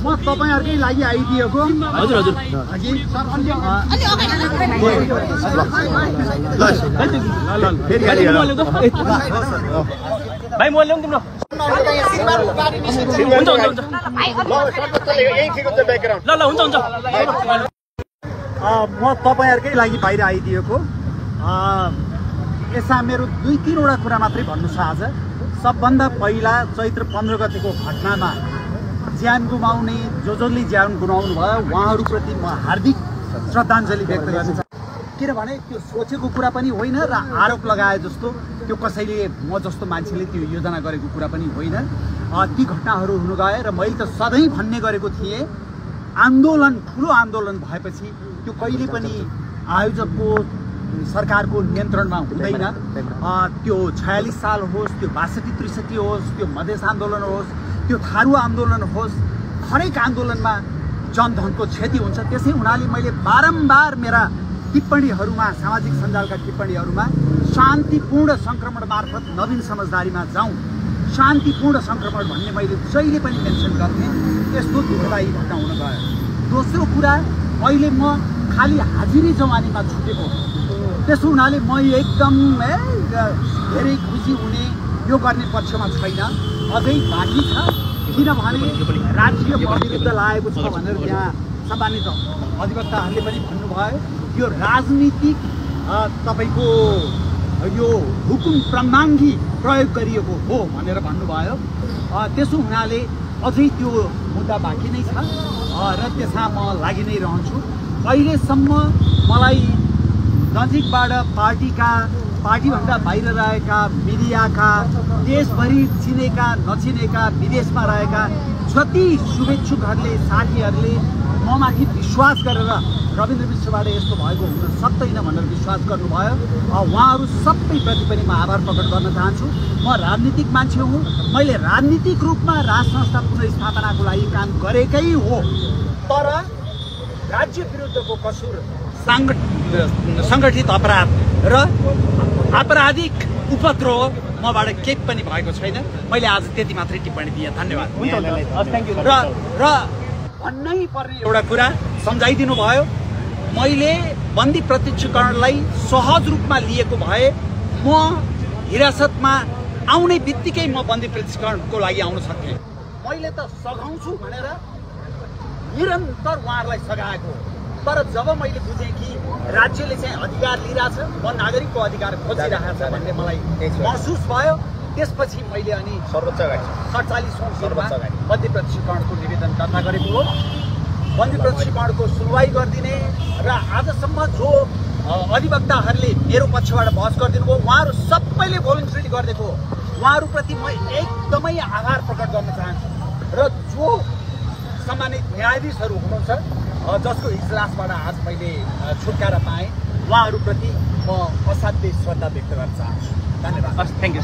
म तपाईहरुकै लागि आइदिएको हजुर हजुर हजुर सर अन्य फेरि गाडी भाइ म ल्याउँ तिम्रो हुन्छ हुन्छ हुन्छ ल ल हुन्छ हुन्छ म तपाईहरुकै लागि बाहिर आइदिएको यसमा मेरो 2-3 वटा कुरा मात्रै भन्नु छ आज। सबभन्दा पहिला चैत्र 15 गतेको घटनामा ज्यान गुमाउने जसले ज्यान गुमाउनु भयो उहाँहरूप्रति म हार्दिक श्रद्धाञ्जली व्यक्त गर्न चाहन्छु। किनभने त्यो सोचेको कुरा पनि होइन र आरोप लगाए जस्तो त्यो कसैले म जस्तो मान्छेले त्यो योजना गरेको कुरा पनि होइन। ती घटनाहरू हुन गए र मैले त सधैँ भन्ने गरेको थिएँ आन्दोलन ठुलो आन्दोलन भएपछि त्यो कहिले पनि आयोजकको सरकारको नियन्त्रणमा हुँदैन। त्यो 46 साल होस्, त्यो 62-63 होस्, त्यो मधेस आन्दोलन होस्, त्यो थारू आन्दोलन होस्, हरेक आन्दोलनमा जनधनको क्षति हुन्छ। त्यसै हुनाले मैले बारम्बार मेरा टिप्पणीहरूमा सामाजिक सञ्जालका टिप्पणीहरूमा शान्तिपूर्ण सङ्क्रमण मार्फत नवीन समझदारीमा जाउँ, शान्तिपूर्ण सङ्क्रमण भन्ने मैले जहिले पनि मेन्सन गर्थेँ। यस्तो दुःखदायी घटना हुन गयो। दोस्रो कुरा, अहिले म खालि हाजिरी जवानीमा छुटेको, त्यसो हुनाले म एकदम धेरै खुसी हुने यो गर्ने पक्षमा छैन, अझै बाँकी छ। किनभने राज्य विरुद्ध लागेको छ भनेर यहाँ सम्मानित अधिवक्ताहरूले पनि भन्नुभयो। यो राजनीतिक तपाईको यो हुकुम प्रमाङ्गी प्रयोग गरिएको हो भनेर भन्नुभयो। त्यसो हुनाले अझै त्यो मुद्दा बाँकी नै छ र त्यसमा म लागि नै रहन्छु। अहिलेसम्म मलाई नजिकबाट पार्टीभन्दा बाहिर रहेका मिडियाका, देशभरि चिनेका नचिनेका विदेशमा रहेका जति शुभेच्छुकहरूले साथीहरूले ममाथि विश्वास गरेर रविन्द्र विश्वबाट यस्तो भएको हुन सक्दैन भनेर विश्वास गर्नुभयो। उहाँहरू सबैप्रति पनि म आभार प्रकट गर्न चाहन्छु। म राजनीतिक मान्छे हुँ, मैले राजनीतिक रूपमा राज संस्था पुनर्स्थापनाको लागि काम गरेकै हो, तर राज्य विरुद्धको कसुर, सङ्गठित अपराध र आपराधिक उपद्रव मबाट केही पनि भएको छैन। मैले आज त्यति मात्रै टिप्पणी दिएँ। धन्यवाद। र भन्नै पर्ने एउटा कुरा सम्झाइदिनु भयो। मैले बन्दी प्रत्यक्षकरणलाई सहज रूपमा लिएको भए म हिरासतमा आउने बित्तिकै म बन्दी प्रत्यक्षकरणको लागि आउन सक्थेँ। मैले त सघाउँछु भनेर निरन्तर उहाँहरूलाई सघाएको, तर जब मैले बुझेँ कि राज्यले चाहिँ अधिकार लिइरहेछ, म नागरिकको अधिकार खोजिरहेको छ भन्ने मलाई महसुस भयो, त्यसपछि मैले अनि सर्वोच्च 47औं बन्दी प्रत्यक्षकरणको निवेदन दर्ता गरेको हो। बन्दी प्रत्यक्षकरणको सुनवाई गरिदिने र आजसम्म जो अधिवक्ताहरूले मेरो पक्षबाट बहस गरिदिनु भयो उहाँहरू सबैले भोलिन्टरी गरिदिएको, उहाँहरूप्रति म एकदमै आभार प्रकट गर्न चाहन्छु। र जो सम्मानित न्यायाधीशहरू हुनुहुन्छ जसको इजलासबाट आज मैले छुटकारा पाएँ, उहाँहरूप्रति म असाध्यै श्रद्धा व्यक्त गर्न चाहन्छु। धन्यवाद। Thank you.